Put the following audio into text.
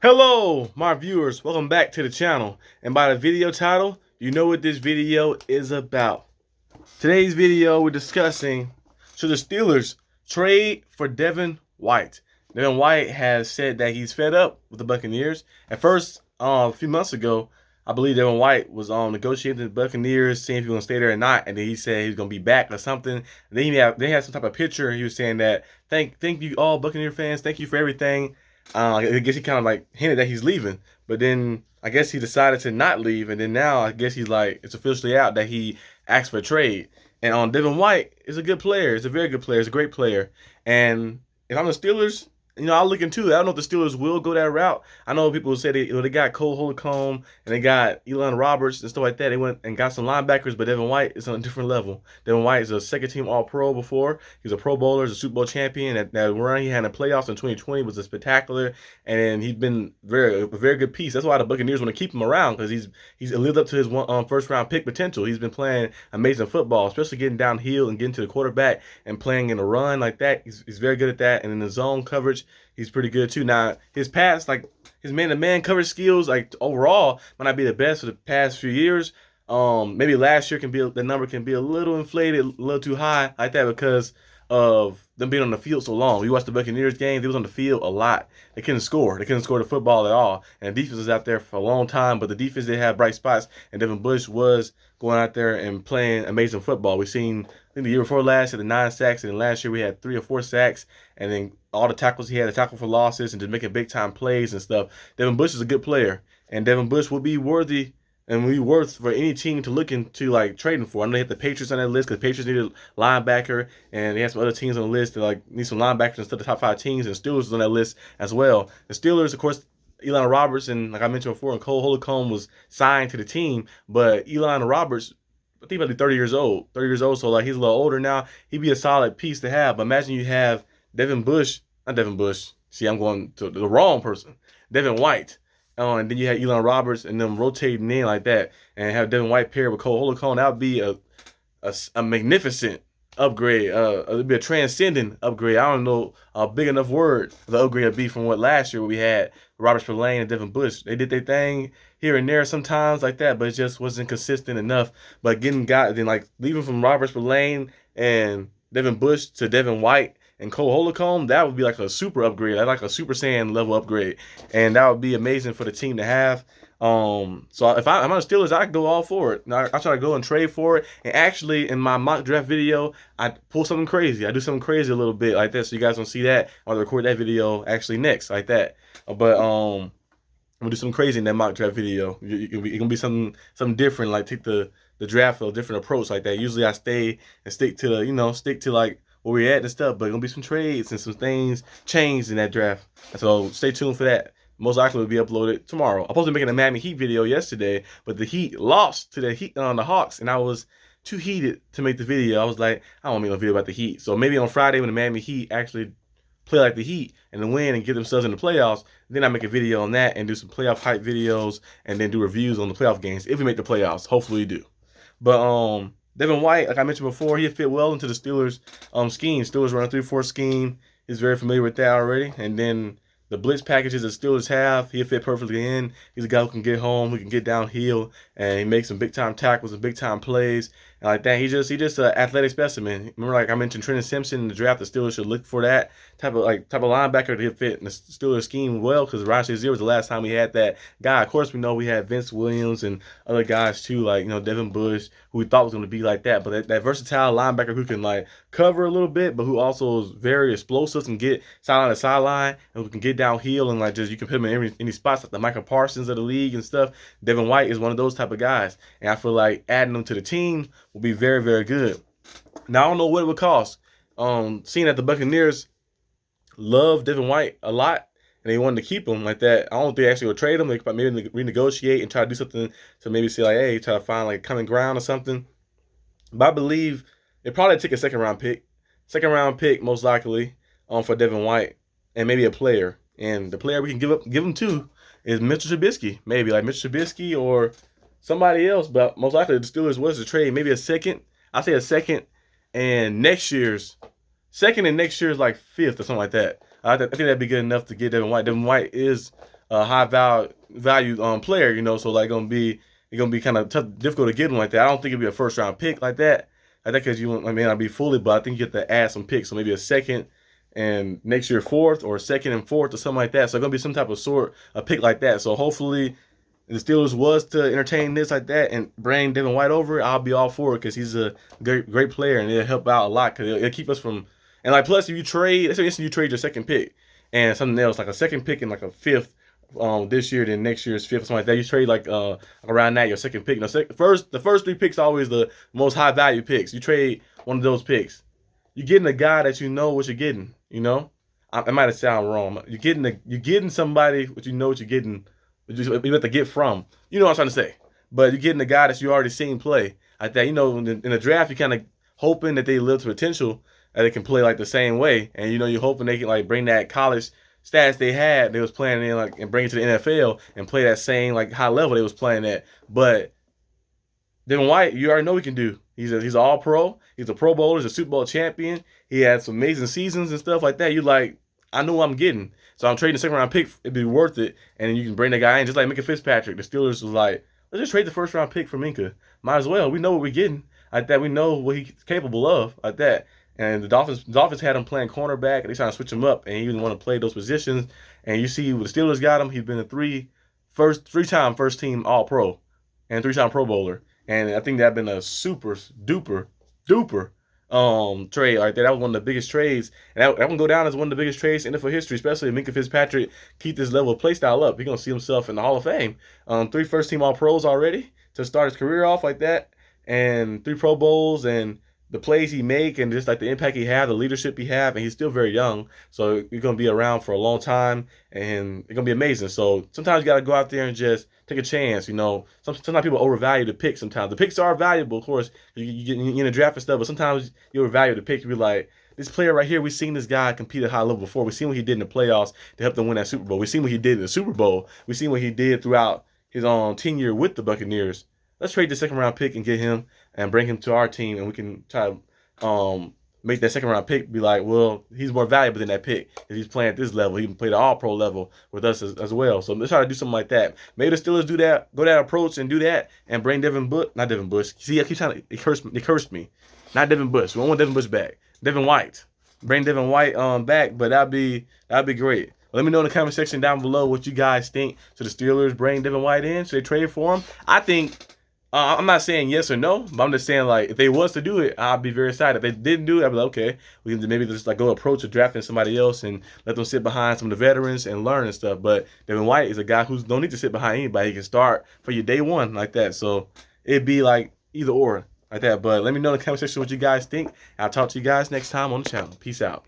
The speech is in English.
Hello, my viewers. Welcome back to the channel. And by the video title, you know what this video is about. Today's video, we're discussing, should the Steelers trade for Devin White? Devin White has said that he's fed up with the Buccaneers. At first, a few months ago, I believe Devin White was negotiating with the Buccaneers, seeing if he was going to stay there or not, and then he said he was going to be back or something. And then they had some type of picture. He was saying that, thank you all Buccaneer fans, thank you for everything. I guess he kind of like hinted that he's leaving, but then I guess he decided to not leave, and then now I guess he's like, it's officially out that he asked for a trade. And Devin White is a good player. He's a very good player. He's a great player. And if I'm the Steelers, I'll look into it. I don't know if the Steelers will go that route. I know people say they got Cole Holcomb and they got Elon Roberts and stuff like that. They went and got some linebackers, but Devin White is on a different level. Devin White is a second-team All-Pro before. He's a Pro Bowler, he's a Super Bowl champion. That run he had in the playoffs in 2020 was a spectacular, and he's been a very good piece. That's why the Buccaneers want to keep him around, because he's lived up to his first-round pick potential. He's been playing amazing football, especially getting downhill and getting to the quarterback and playing in a run like that. He's very good at that, and in the zone coverage, he's pretty good too. Now, his pass, like his man-to-man coverage skills, like overall, might not be the best for the past few years. Maybe last year the number can be a little inflated, a little too high like that because of them being on the field so long. You watch the Buccaneers game, they was on the field a lot. They couldn't score. They couldn't score the football at all. And the defense was out there for a long time, but the defense did have bright spots, and Devin Bush was going out there and playing amazing football. We've seen, I think the year before last, he had 9 sacks, and then last year we had 3 or 4 sacks, and then all the tackles he had, the tackle for losses, and just making big-time plays and stuff. Devin Bush is a good player, and Devin Bush will be worthy and will be worth for any team to look into, like, trading for. I know they had the Patriots on that list because Patriots needed a linebacker, and they had some other teams on the list that like need some linebackers instead of the top 5 teams, and Steelers was on that list as well. The Steelers, of course, Elon Roberts, and like I mentioned before, and Cole Holcomb was signed to the team, but Elon Roberts, I think, about to be 30 years old. 30 years old, so like he's a little older now. He'd be a solid piece to have. But imagine you have Devin Bush, not Devin Bush. See, I'm going to the wrong person. Devin White. And then you had Elon Roberts and them rotating in like that, and have Devin White paired with Cole Holcomb. That would be a magnificent upgrade. It'd be a transcendent upgrade. I don't know a big enough word for the upgrade would be from what last year we had Robert Spillane and Devin Bush. They did their thing here and there sometimes like that, but it just wasn't consistent enough. But getting guys, then like leaving from Robert Spillane and Devin Bush to Devin White and Cole Holcomb, that would be like a super upgrade, like a Super Saiyan level upgrade, and that would be amazing for the team to have. So if I'm on the Steelers, I go all for it. I try to go and trade for it. And actually, in my mock draft video, I pull something crazy. I do something crazy a little bit like that, so you guys don't see that. I'll record that video actually next like that. But I'm gonna do something crazy in that mock draft video. It's gonna be something different, like take the draft a different approach like that. Usually I stay and stick to the stick to like where we're at and stuff, but it's gonna be some trades and some things changed in that draft. So stay tuned for that. Most likely will be uploaded tomorrow. I'm supposed to be making a Miami Heat video yesterday, but the Heat lost to the Heat on the Hawks, and I was too heated to make the video. I was like, I don't want to make no video about the Heat. So maybe on Friday when the Miami Heat actually play like the Heat and then win and get themselves in the playoffs, then I make a video on that and do some playoff hype videos and then do reviews on the playoff games if we make the playoffs. Hopefully we do. But Devin White, like I mentioned before, he fit well into the Steelers scheme. Steelers run a 3-4 scheme. He's very familiar with that already. And then the blitz packages the Steelers have, he'll fit perfectly in. He's a guy who can get home, who can get downhill, and he makes some big-time tackles and big-time plays. And like that, he's just an athletic specimen. Remember, like I mentioned, Trenton Simpson in the draft, the Steelers should look for that type of linebacker to fit in the Steelers scheme well, because Ryan Shazier was the last time we had that guy. Of course, we know we had Vince Williams and other guys too, like Devin Bush, who we thought was going to be like that. But that versatile linebacker who can like cover a little bit, but who also is very explosive and get sideline to sideline, and who can get downhill and like just you can put him in any spots like the Michael Parsons of the league and stuff. Devin White is one of those type of guys, and I feel like adding them to the team will be very, very good. Now I don't know what it would cost. Seeing that the Buccaneers love Devin White a lot and they wanted to keep him like that, I don't think they actually would trade him. They could maybe renegotiate and try to do something to maybe say like, hey, try to find like common ground or something. But I believe they probably take a second round pick most likely for Devin White, and maybe a player. And the player we can give him to is Mitchell Trubisky, maybe like Mitchell Trubisky or somebody else. But most likely the Steelers was to trade maybe a second. I say a second and next year's like 5th or something like that. I think that'd be good enough to get Devin White. Devin White is high value player, you know. So like it's gonna be kind of difficult to get him like that. I don't think it'd be a first round pick like that. Because I mean, I'd be fully, but I think you have to add some picks. So maybe a second and next year fourth, or a second and fourth, or something like that. So it's gonna be some type of a pick like that. So hopefully the Steelers was to entertain this like that and bring Devin White over, I'll be all for it, because he's a great player, and it'll help out a lot, because it'll keep us from, and like, plus if you trade, let's say you trade your second pick and something else, like a second pick and like a fifth this year, then next year's fifth or something like that, you trade like around that, your second pick. Now, the first three picks are always the most high value picks. You trade one of those picks, you're getting a guy that you know what you're getting. You know, I might have sound wrong. You're getting somebody what you know what you're getting. You have to get from. You know what I'm trying to say. But you're getting a guy that you already seen play like that. You know, in the draft, you're kind of hoping that they live to potential, that they can play like the same way, and you know, you're hoping they can like bring that college stats they was playing in, like, and bring it to the NFL and play that same like high level they was playing at. But Devin White, you already know he can do. He's an all pro. He's a Pro Bowler. He's a Super Bowl champion. He had some amazing seasons and stuff like that. You like, I know what I'm getting. So I'm trading the second round pick. It'd be worth it. And then you can bring the guy in, just like Minkah Fitzpatrick. The Steelers was like, let's just trade the first round pick for Minkah. Might as well. We know what we're getting like that. We know what he's capable of like that. And the Dolphins had him playing cornerback, and they trying to switch him up, and he didn't want to play those positions. And you see, when the Steelers got him, he's been a three-time first team All Pro and three-time Pro Bowler. And I think that been a super duper trade right there. That was one of the biggest trades, and that will go down as one of the biggest trades in NFL history, especially if Minkah Fitzpatrick keep this level of play style up. He's gonna see himself in the Hall of Fame. 3 first team All Pros already to start his career off like that, and 3 Pro Bowls, and the plays he make, and just like the impact he have, the leadership he have, and he's still very young, so he's gonna be around for a long time, and it's gonna be amazing. So sometimes you gotta go out there and just take a chance. You know, sometimes people overvalue the pick. Sometimes the picks are valuable, of course. You get in the draft and stuff, but sometimes you overvalue the pick. You be like, this player right here, we've seen this guy compete at high level before. We've seen what he did in the playoffs to help them win that Super Bowl. We've seen what he did in the Super Bowl. We've seen what he did throughout his tenure with the Buccaneers. Let's trade the second round pick and get him and bring him to our team, and we can try to make that second round pick be like, well, he's more valuable than that pick because he's playing at this level. He can play the All Pro level with us as well. So let's try to do something like that. Maybe the Steelers do that, go that approach and do that, and bring not Devin Bush. See, I keep trying to, they cursed me. Not Devin Bush. We don't want Devin Bush back. Devin White. Bring Devin White back, but that'd be great. Let me know in the comment section down below what you guys think. Should the Steelers bring Devin White in? Should they trade for him? I think, I'm not saying yes or no, but I'm just saying, like, if they was to do it, I'd be very excited. If they didn't do it, I'd be like, okay, we can maybe just like go approach drafting somebody else and let them sit behind some of the veterans and learn and stuff. But Devin White is a guy who don't need to sit behind anybody. He can start for your day one like that. So it'd be like either or like that. But let me know in the comment section what you guys think. I'll talk to you guys next time on the channel. Peace out.